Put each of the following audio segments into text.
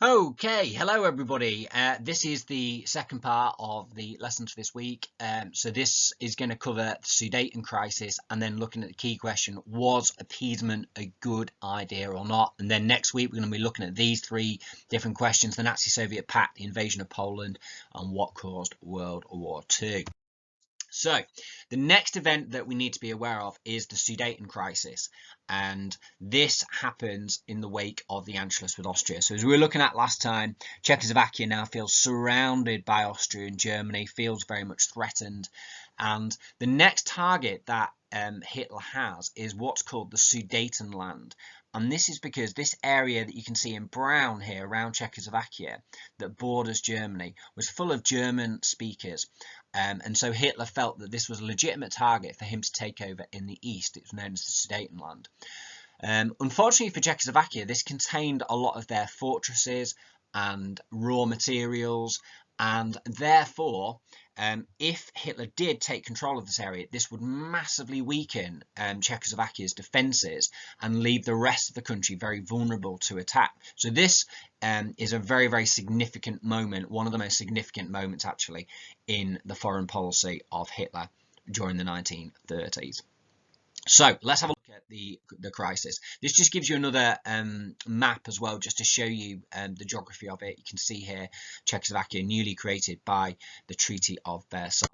Okay, hello everybody. This is the second part of the lessons for this week. So this is going to cover the Sudeten Crisis and then looking at the key question, was appeasement a good idea or not? And then next week we're going to be looking at these three different questions: the Nazi-Soviet pact, the invasion of Poland, and what caused World War II. So the next event that we need to be aware of is the Sudeten Crisis, and this happens in the wake of the Anschluss with Austria. So as we were looking at last time, Czechoslovakia now feels surrounded by Austria and Germany, feels very much threatened, and the next target that Hitler has is what's called the Sudetenland. And this is because this area that you can see in brown here around Czechoslovakia that borders Germany was full of German speakers. And so Hitler felt that this was a legitimate target for him to take over in the east. It was known as the Sudetenland. Unfortunately for Czechoslovakia, this contained a lot of their fortresses and raw materials, and therefore if Hitler did take control of this area, this would massively weaken Czechoslovakia's defences and leave the rest of the country very vulnerable to attack. So this is a very, very significant moment, one of the most significant moments actually in the foreign policy of Hitler during the 1930s. So let's have a look at the crisis. This just gives you another map as well, just to show you the geography of it. You can see here Czechoslovakia, newly created by the Treaty of Versailles.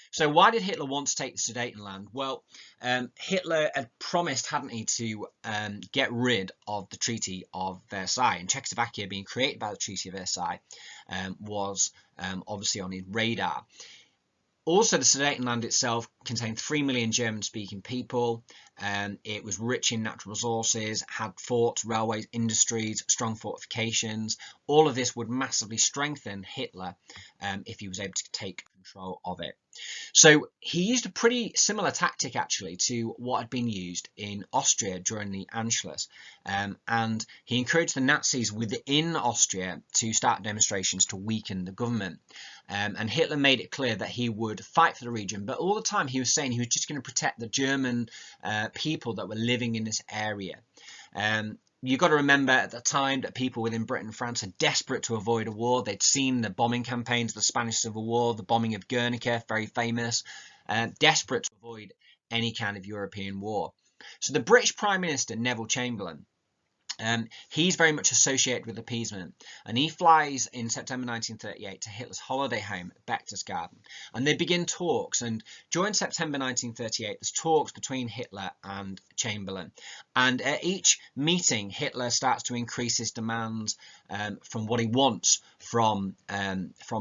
So why did Hitler want to take the Sudetenland? Well, Hitler had promised, hadn't he, to get rid of the Treaty of Versailles, and Czechoslovakia being created by the Treaty of Versailles was obviously on his radar. Also, the Sudetenland itself contained 3 million German-speaking people. It was rich in natural resources, had forts, railways, industries, strong fortifications. All of this would massively strengthen Hitler if he was able to take control of it. So he used a pretty similar tactic actually to what had been used in Austria during the Anschluss, and he encouraged the Nazis within Austria to start demonstrations to weaken the government. And Hitler made it clear that he would fight for the region, but all the time he was saying he was just going to protect the German people that were living in this area. You've got to remember at the time that people within Britain and France are desperate to avoid a war. They'd seen the bombing campaigns of the Spanish Civil War, the bombing of Guernica, very famous, desperate to avoid any kind of European war. So the British Prime Minister, Neville Chamberlain, he's very much associated with appeasement, and he flies in September 1938 to Hitler's holiday home at Berchtesgaden, and they begin talks. And during September 1938 there's talks between Hitler and Chamberlain, and at each meeting Hitler starts to increase his demands from what he wants from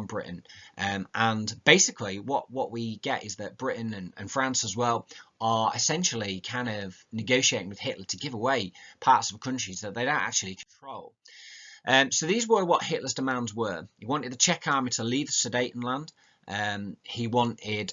Britain, and basically what we get is that Britain and France as well are essentially kind of negotiating with Hitler to give away parts of countries that they don't actually control. So these were what Hitler's demands were. He wanted the Czech army to leave the Sudetenland. He wanted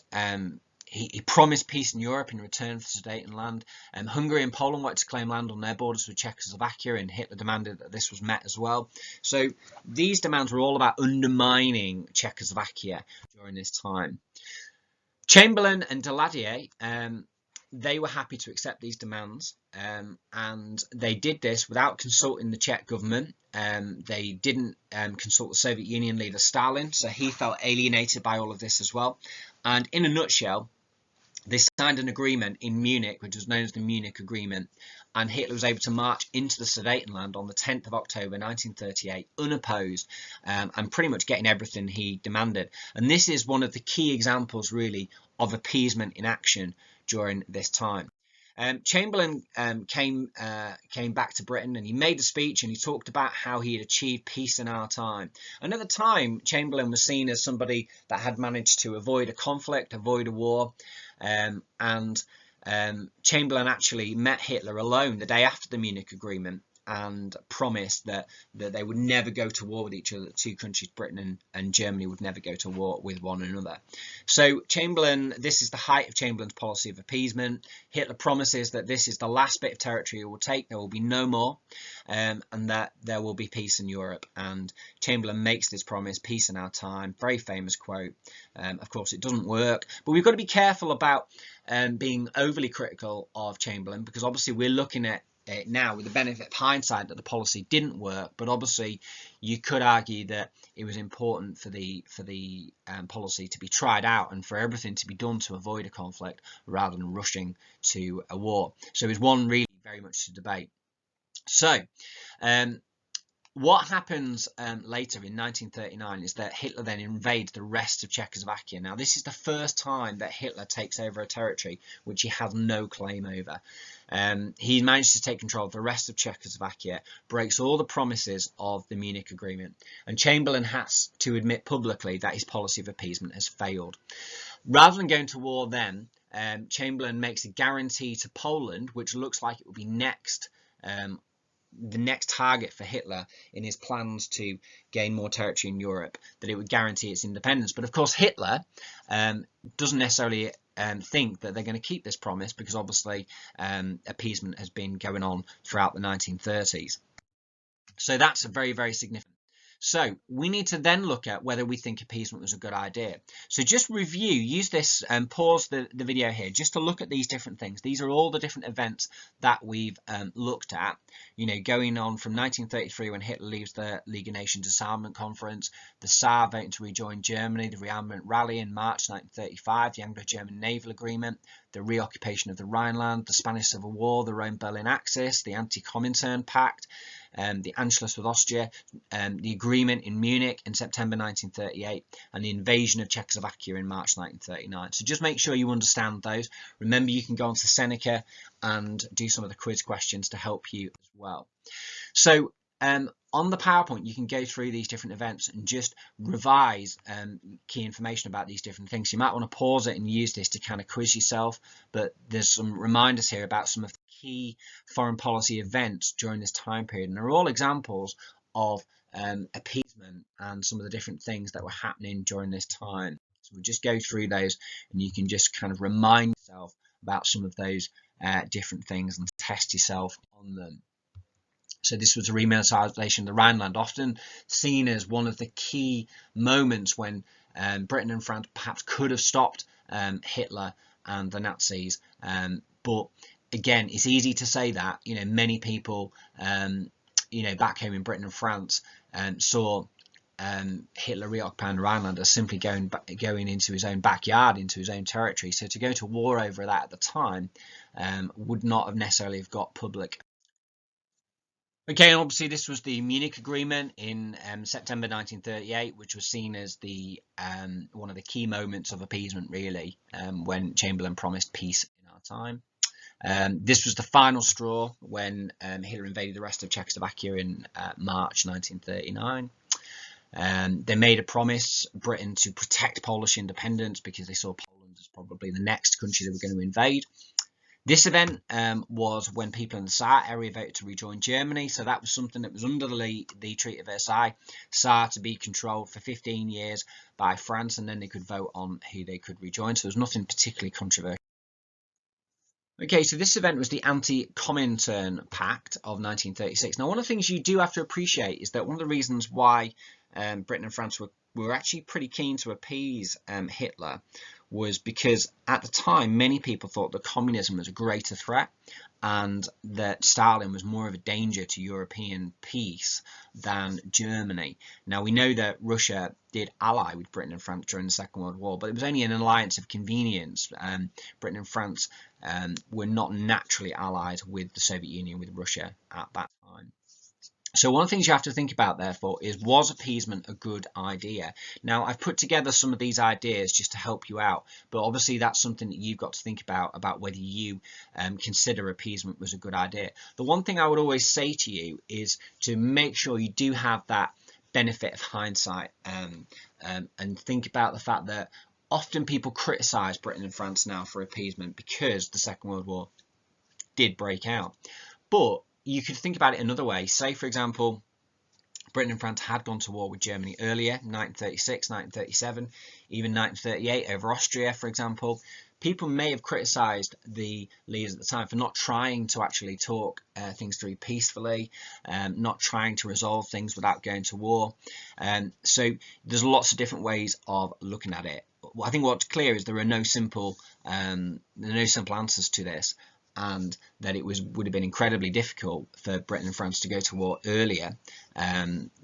he promised peace in Europe in return for the Sudetenland. Hungary and Poland wanted to claim land on their borders with Czechoslovakia, and Hitler demanded that this was met as well. So these demands were all about undermining Czechoslovakia during this time. Chamberlain and Daladier, they were happy to accept these demands, and they did this without consulting the Czech government. They didn't consult the Soviet Union leader Stalin, so he felt alienated by all of this as well. And in a nutshell, they signed an agreement in Munich, which was known as the Munich Agreement, and Hitler was able to march into the Sudetenland on the 10th of October 1938 unopposed, and pretty much getting everything he demanded. And this is one of the key examples really of appeasement in action during this time. Chamberlain came back to Britain, and he made a speech, and he talked about how he had achieved peace in our time. And at the time, Chamberlain was seen as somebody that had managed to avoid a conflict, avoid a war, and Chamberlain actually met Hitler alone the day after the Munich Agreement and promised that they would never go to war with each other. The two countries, Britain and Germany, would never go to war with one another. So Chamberlain, this is the height of Chamberlain's policy of appeasement. Hitler promises that this is the last bit of territory he will take. There will be no more, and that there will be peace in Europe. And Chamberlain makes this promise, peace in our time, very famous quote. Of course, it doesn't work, but we've got to be careful about being overly critical of Chamberlain, because obviously we're looking at now with the benefit of hindsight that the policy didn't work, but obviously you could argue that it was important for the policy to be tried out and for everything to be done to avoid a conflict rather than rushing to a war. So it was one really very much to debate. So what happens later in 1939 is that Hitler then invades the rest of Czechoslovakia. Now, this is the first time that Hitler takes over a territory which he has no claim over. He managed to take control of the rest of Czechoslovakia, breaks all the promises of the Munich Agreement, and Chamberlain has to admit publicly that his policy of appeasement has failed. Rather than going to war then, Chamberlain makes a guarantee to Poland, which looks like it will be the next target for Hitler in his plans to gain more territory in Europe, that it would guarantee its independence. But of course Hitler doesn't necessarily think that they're going to keep this promise, because obviously appeasement has been going on throughout the 1930s. So that's very, very significant. So we need to then look at whether we think appeasement was a good idea. So just review, use this and pause the video here just to look at these different things. These are all the different events that we've looked at, you know, going on from 1933 when Hitler leaves the League of Nations Disarmament Conference, the Tsar voting to rejoin Germany, the rearmament rally in March 1935, the Anglo-German Naval Agreement, the reoccupation of the Rhineland, the Spanish Civil War, the Rome-Berlin Axis, the Anti-Comintern Pact, the Anschluss with Austria, the agreement in Munich in September 1938, and the invasion of Czechoslovakia in March 1939. So just make sure you understand those. Remember, you can go onto Seneca and do some of the quiz questions to help you as well. So on the PowerPoint, you can go through these different events and just revise key information about these different things. You might want to pause it and use this to kind of quiz yourself, but there's some reminders here about some of the key foreign policy events during this time period, and they're all examples of appeasement and some of the different things that were happening during this time. So we'll just go through those, and you can just kind of remind yourself about some of those different things and test yourself on them. So this was the remilitarization of the Rhineland, often seen as one of the key moments when Britain and France perhaps could have stopped Hitler and the Nazis, but again, it's easy to say that, you know, many people, you know, back home in Britain and France saw Hitler reoccupying the Rhineland as simply going into his own backyard, into his own territory. So to go to war over that at the time would not have necessarily have got public. Okay, and obviously this was the Munich Agreement in September 1938, which was seen as the one of the key moments of appeasement, really, when Chamberlain promised peace in our time. This was the final straw when Hitler invaded the rest of Czechoslovakia in March 1939. They made a promise, Britain, to protect Polish independence because they saw Poland as probably the next country they were going to invade. This event was when people in the Saar area voted to rejoin Germany, so that was something that was under the Treaty of Versailles, Saar to be controlled for 15 years by France, and then they could vote on who they could rejoin, so there was nothing particularly controversial. Okay, so this event was the Anti-Comintern Pact of 1936. Now, one of the things you do have to appreciate is that one of the reasons why Britain and France were actually pretty keen to appease Hitler was because at the time many people thought that communism was a greater threat and that Stalin was more of a danger to European peace than Germany. Now, we know that Russia did ally with Britain and France during the Second World War, but it was only an alliance of convenience. Britain and France were not naturally allied with the Soviet Union, with Russia at that time. So one of the things you have to think about, therefore, is, was appeasement a good idea? Now, I've put together some of these ideas just to help you out, but obviously that's something that you've got to think about whether you consider appeasement was a good idea. The one thing I would always say to you is to make sure you do have that benefit of hindsight and think about the fact that often people criticise Britain and France now for appeasement because the Second World War did break out. But you could think about it another way. Say, for example, Britain and France had gone to war with Germany earlier, 1936, 1937, even 1938 over Austria, for example. People may have criticised the leaders at the time for not trying to actually talk things through peacefully, not trying to resolve things without going to war. So there's lots of different ways of looking at it. I think what's clear is there are no simple answers to this. and that it would have been incredibly difficult for Britain and France to go to war earlier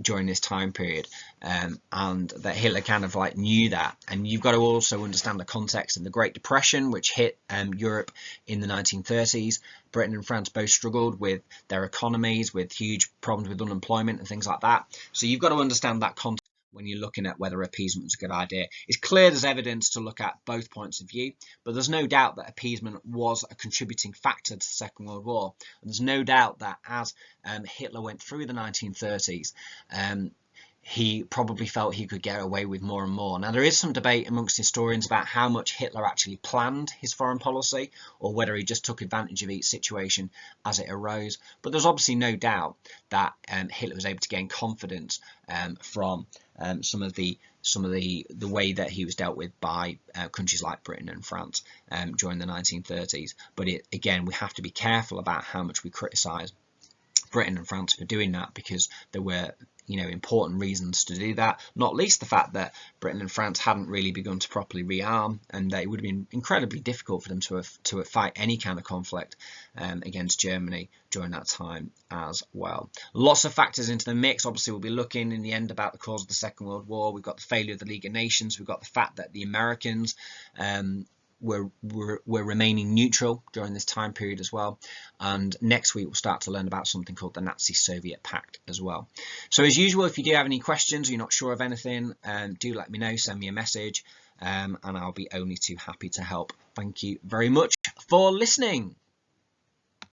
during this time period, and that Hitler kind of like knew that. And you've got to also understand the context of the Great Depression, which hit Europe in the 1930s. Britain and France both struggled with their economies, with huge problems with unemployment and things like that. So you've got to understand that context when you're looking at whether appeasement was a good idea. It's clear there's evidence to look at both points of view, but there's no doubt that appeasement was a contributing factor to the Second World War. And there's no doubt that as Hitler went through the 1930s, he probably felt he could get away with more and more. Now, there is some debate amongst historians about how much Hitler actually planned his foreign policy, or whether he just took advantage of each situation as it arose. But there's obviously no doubt that Hitler was able to gain confidence from some of the way that he was dealt with by countries like Britain and France during the 1930s. But again, we have to be careful about how much we criticise Britain and France for doing that, because there were important reasons to do that, not least the fact that Britain and France hadn't really begun to properly rearm, and that it would have been incredibly difficult for them to fight any kind of conflict against Germany during that time as well. Lots of factors into the mix. Obviously, we'll be looking in the end about the cause of the Second World War. We've got the failure of the League of Nations. We've got the fact that the Americans were remaining neutral during this time period as well. And next week we'll start to learn about something called the Nazi-Soviet Pact as well. So as usual, if you do have any questions or you're not sure of anything, do let me know, send me a message, and I'll be only too happy to help. Thank you very much for listening.